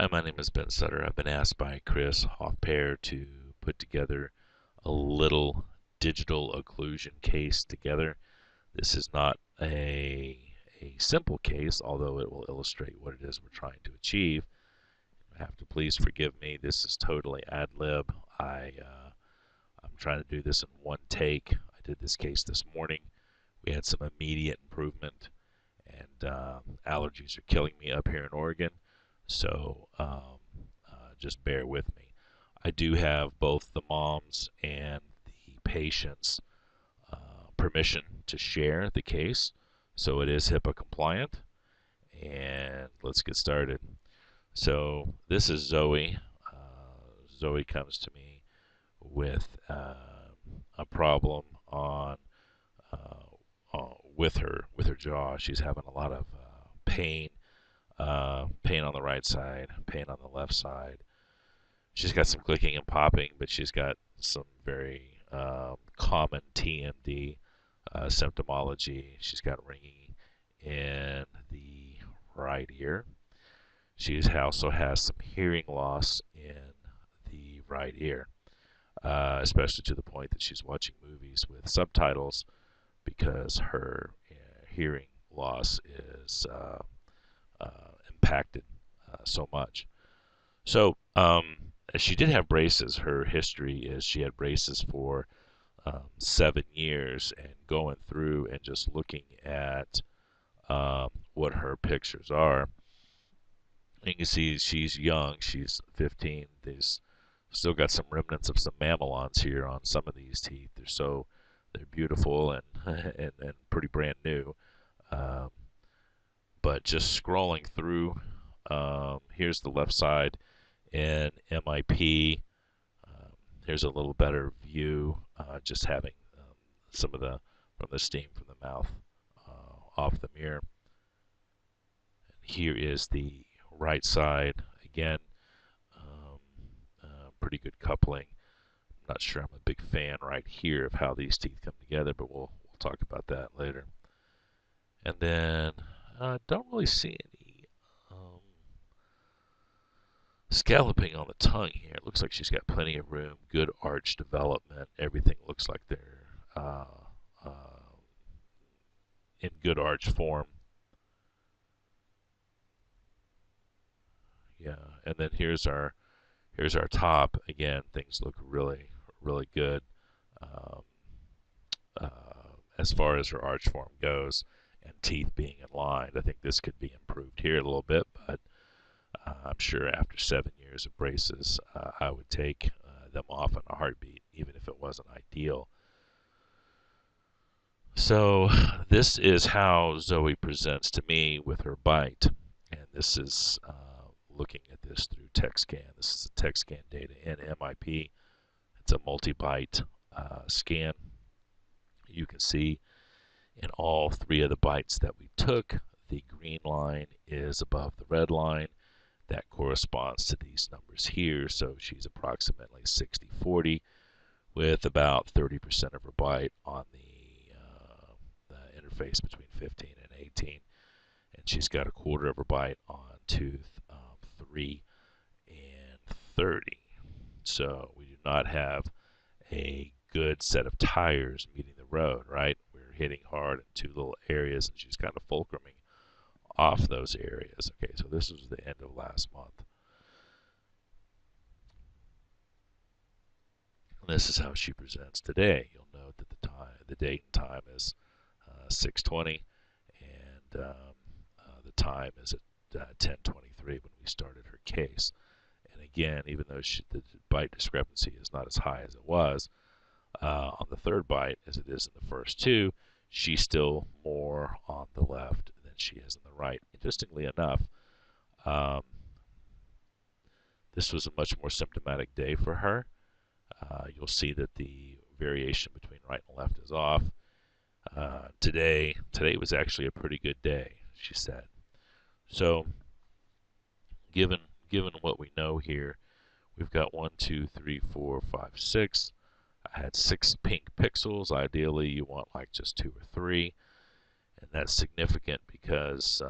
Hi, my name is Ben Sutter. I've been asked by Chris Hoff-Pear to put together a little digital occlusion case together. This is not a simple case, although it will illustrate what it is we're trying to achieve. You have to please forgive me. This is totally ad lib. I'm trying to do this in one take. I did this case this morning. We had some immediate improvement, and allergies are killing me up here in Oregon. So just bear with me. I do have both the moms and the patients permission to share the case, so it is HIPAA compliant. And let's get started. So this is Zoe. Zoe comes to me with a problem on with her jaw. She's having a lot of pain pain on the right side, pain on the left side. She's got some clicking and popping, but she's got some very common TMD symptomology. She's got ringing in the right ear. She also has some hearing loss in the right ear, especially to the point that she's watching movies with subtitles because her hearing loss is impacted so much. So she did have braces. Her history is she had braces for 7 years, and going through and just looking at what her pictures are, you can see she's young. She's 15. There's still got some remnants of some mamelons here on some of these teeth. They're beautiful and and pretty brand new. Um, but just scrolling through, here's the left side in MIP. Here's a little better view, just having some of the steam from the mouth off the mirror. And here is the right side again. Um, Pretty good coupling. I'm not sure I'm a big fan right here of how these teeth come together, but we'll talk about that later. And then don't really see any scalloping on the tongue here. It looks like she's got plenty of room, good arch development. Everything looks like they're in good arch form. Yeah, and then here's our top. Again, things look really good um, uh, as far as her arch form goes, and teeth being in line. I think this could be improved here a little bit, but I'm sure after 7 years of braces, I would take them off in a heartbeat, even if it wasn't ideal. So this is how Zoe presents to me with her bite, and this is looking at this through tech scan. This is the tech scan data in MIP. It's a multi-bite scan. You can see in all 3 of the bites that we took, the green line is above the red line. That corresponds to these numbers here. So she's approximately 60-40 with about 30% of her bite on the interface between 15 and 18. And she's got a quarter of her bite on tooth 3 and 30. So we do not have a good set of tires meeting the road, right? We're hitting hard in 2 little areas, and she's kind of fulcruming off those areas. Okay, so this was the end of last month. And this is how she presents today. You'll note that the date and time is 6:20, and the time is at 10:23 when we started her case. And again, even though the bite discrepancy is not as high as it was on the 3rd bite as it is in the first 2, she's still more on the left than she is on the right. Interestingly enough, this was a much more symptomatic day for her. You'll see that the variation between right and left is off. Today was actually a pretty good day, she said. So, given what we know here, we've got 1, 2, 3, 4, 5, 6. I had 6 pink pixels. Ideally, you want like just 2 or 3, and that's significant because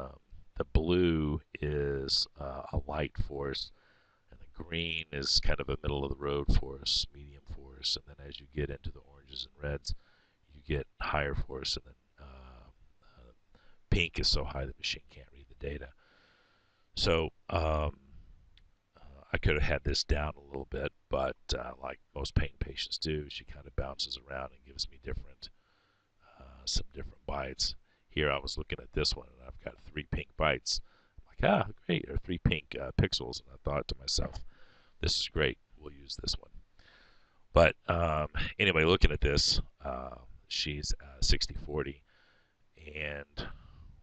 the blue is a light force, and the green is kind of a middle of the road force, medium force, and then as you get into the oranges and reds, you get higher force, and then pink is so high the machine can't read the data. So I could have had this down a little bit, but like most pain patients do, she kind of bounces around and gives me some different bites. Here I was looking at this one, and I've got 3 pink bites. I'm like, great, or 3 pink pixels, and I thought to myself, this is great. We'll use this one. But anyway, looking at this, she's 60/40, and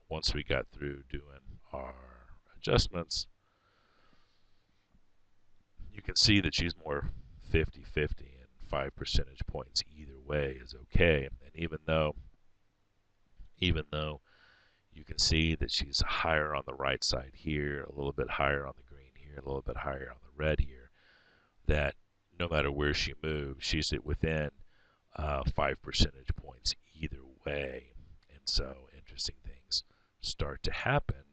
once we got through doing our adjustments, you can see that she's more 50/50, and 5 percentage points either way is okay. And even though you can see that she's higher on the right side here, a little bit higher on the green here, a little bit higher on the red here, that no matter where she moves, she's within 5 percentage points either way. And so interesting things start to happen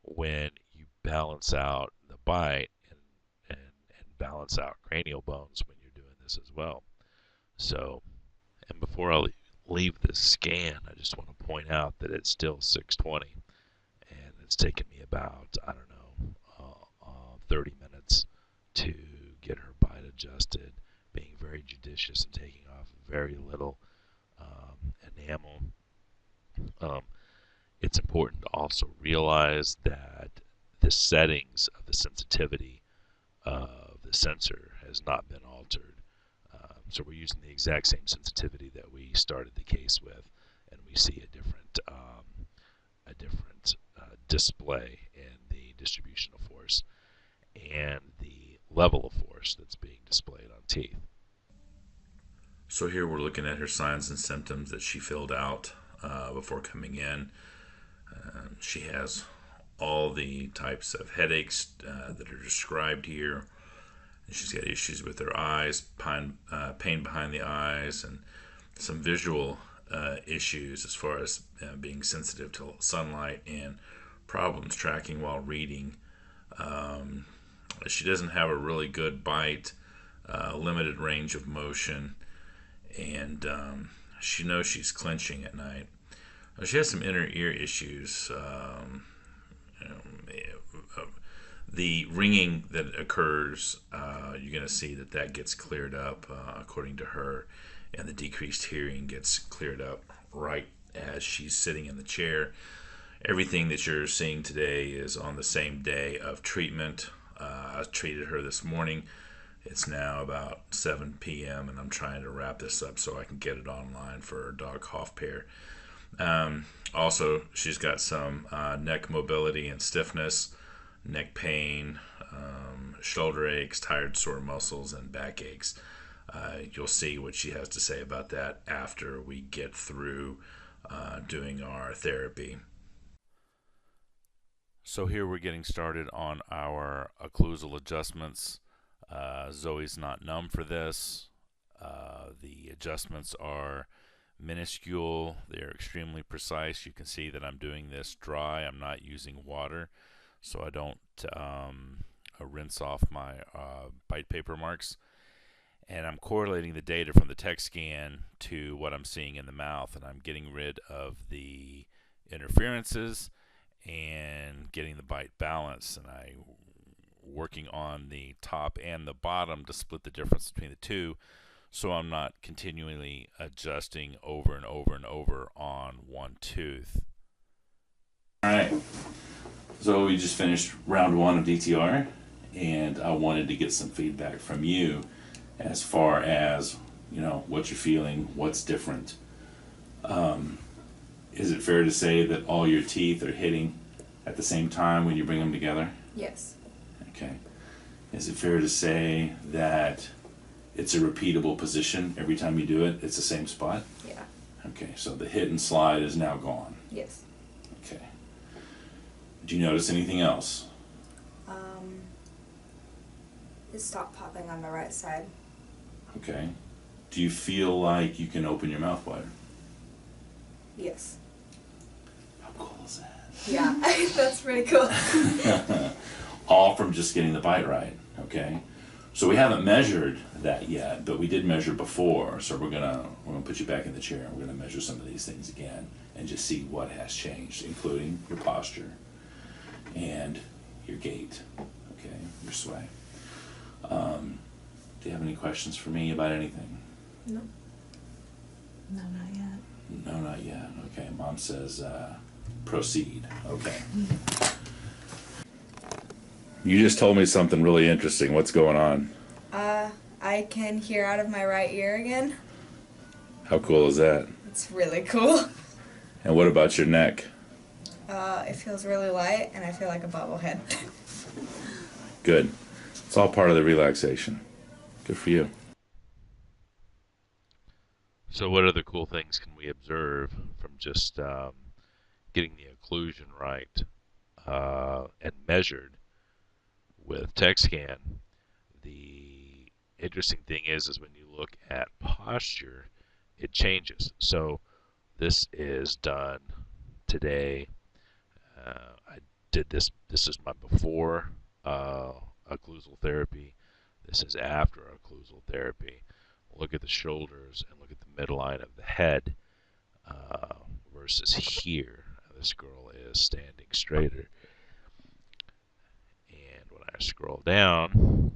when you balance out the bite and balance out cranial bones when you're doing this as well. So, and before I leave this scan, I just want to point out that it's still 6:20, and it's taken me about, I don't know, 30 minutes to get her bite adjusted, being very judicious and taking off very little enamel. It's important to also realize that the settings of the sensitivity of the sensor has not been altered. So we're using the exact same sensitivity that we started the case with, and we see a different display in the distribution of force and the level of force that's being displayed on teeth. So here we're looking at her signs and symptoms that she filled out before coming in. She has all the types of headaches that are described here. She's got issues with her eyes, pain behind the eyes, and some visual issues as far as being sensitive to sunlight and problems tracking while reading. She doesn't have a really good bite, limited range of motion, and she knows she's clenching at night. She has some inner ear issues. The ringing that occurs, you're going to see that gets cleared up according to her, and the decreased hearing gets cleared up right as she's sitting in the chair. Everything that you're seeing today is on the same day of treatment. I treated her this morning. It's now about 7 p.m. and I'm trying to wrap this up so I can get it online for her dog Hoffpair. Also, she's got some neck mobility and stiffness, neck pain, shoulder aches, tired sore muscles, and back aches. You'll see what she has to say about that after we get through doing our therapy. So here we're getting started on our occlusal adjustments. Zoe's not numb for this. The adjustments are minuscule. They're extremely precise. You can see that I'm doing this dry. I'm not using water, so I don't rinse off my bite paper marks. And I'm correlating the data from the tech scan to what I'm seeing in the mouth, and I'm getting rid of the interferences and getting the bite balance, and I'm working on the top and the bottom to split the difference between the two, so I'm not continually adjusting over and over and over on one tooth. Alright, so we just finished round 1 of DTR, and I wanted to get some feedback from you as far as, you know, what you're feeling, what's different. Is it fair to say that all your teeth are hitting at the same time when you bring them together? Yes. Okay. Is it fair to say that it's a repeatable position every time you do it? It's the same spot? Yeah. Okay, so the hit and slide is now gone. Yes. Okay. Do you notice anything else? It stopped popping on the right side. Okay. Do you feel like you can open your mouth wider? Yes. How cool is that? Yeah, that's pretty cool. just getting the bite right, okay? So we haven't measured that yet, but we did measure before. So we're gonna put you back in the chair and we're gonna measure some of these things again and just see what has changed, including your posture and your gait, okay, your sway. Do you have any questions for me about anything? No. No, not yet. No, not yet. Okay, Mom says proceed. Okay. You just told me something really interesting. What's going on? I can hear out of my right ear again. How cool is that? It's really cool. And what about your neck? It feels really light, and I feel like a bobblehead. Good. It's all part of the relaxation. Good for you. So what other cool things can we observe from just getting the occlusion right and measured with TEC scan? The interesting thing is when you look at posture, it changes. So this is done today. I did this. This is my before occlusal therapy. This is after occlusal therapy. Look at the shoulders and look at the midline of the head versus here. This girl is standing straighter. And when I scroll down,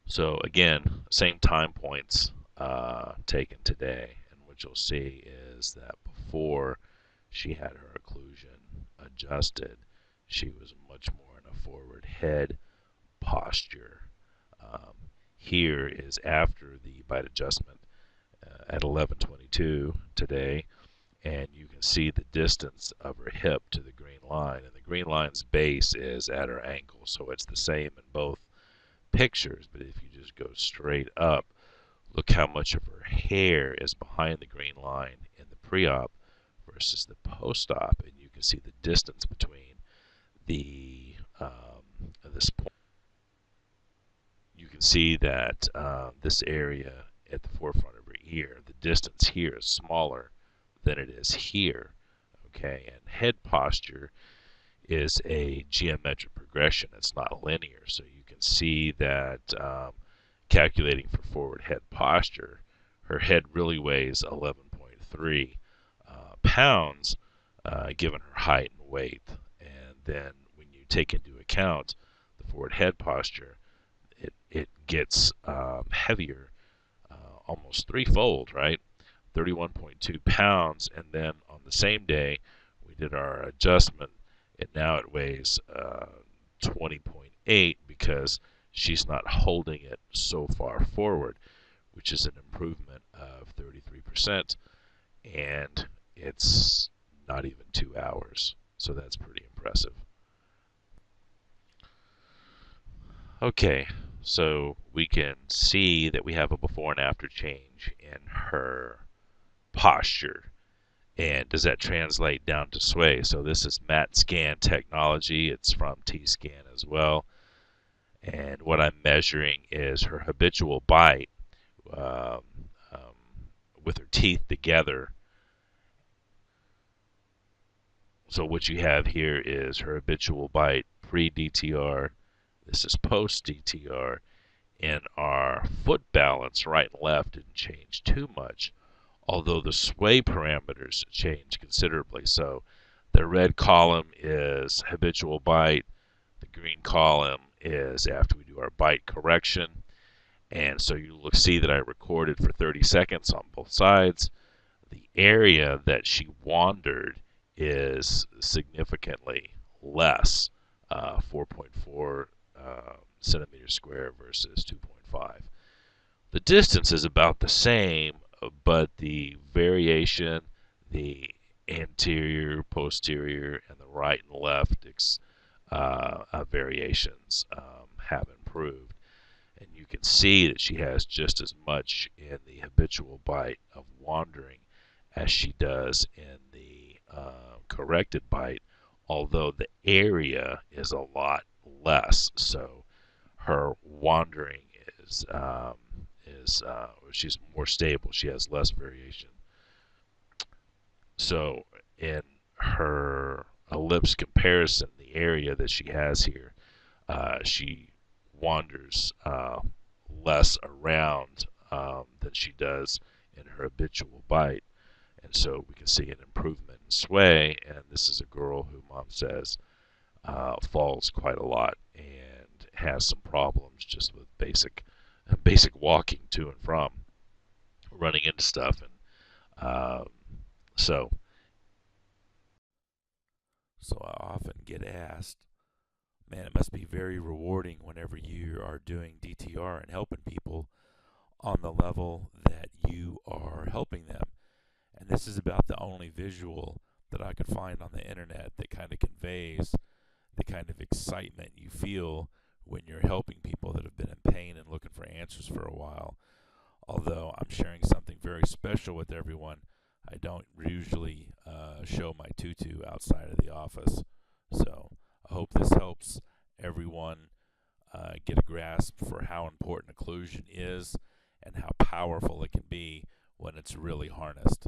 so again, same time points taken today. And what you'll see is that before she had her occlusion adjusted, she was much more in a forward head posture. Here is after the bite adjustment at 11:22 today, and you can see the distance of her hip to the green line, and the green line's base is at her ankle, so it's the same in both pictures. But if you just go straight up, look how much of her hair is behind the green line in the pre-op versus the post-op, and you can see the distance between the this point. You can see that this area at the forefront of her ear, the distance here is smaller than it is here. Okay, and head posture is a geometric progression. It's not linear, so you can see that calculating for forward head posture, her head really weighs 11.3 pounds given her height and weight. And then when you take into account the forward head posture, it gets heavier, almost threefold, right? 31.2 pounds. And then on the same day, we did our adjustment, and now it weighs 20.8 because she's not holding it so far forward, which is an improvement of 33%, and it's not even 2 hours. So that's pretty impressive. Okay, so we can see that we have a before and after change in her posture. And does that translate down to sway? So this is MAT scan technology. It's from T-scan as well. And what I'm measuring is her habitual bite with her teeth together. So what you have here is her habitual bite pre-DTR. This is post-DTR. And our foot balance, right and left, didn't change too much, although the sway parameters change considerably. So the red column is habitual bite. The green column is after we do our bite correction. And so you see that I recorded for 30 seconds on both sides. The area that she wandered is significantly less, 4.4 centimeters square versus 2.5. The distance is about the same, but the variation, the anterior, posterior, and the right and left variations have improved. And you can see that she has just as much in the habitual bite of wandering as she does in the corrected bite, although the area is a lot less. So her wandering is she's more stable. She has less variation. So in her ellipse comparison, the area that she has here, she wanders less around than she does in her habitual bite. And so we can see an improvement in sway. And this is a girl who mom says falls quite a lot and has some problems just with basic walking to and from, running into stuff. And so So I often get asked, man, it must be very rewarding whenever you are doing DTR and helping people on the level that you are helping them. And this is about the only visual that I could find on the internet that kind of conveys the kind of excitement you feel when you're helping people that have been in pain and looking for answers for a while. Although I'm sharing something very special with everyone, I don't usually show my tutu outside of the office. So I hope this helps everyone get a grasp for how important occlusion is and how powerful it can be when it's really harnessed.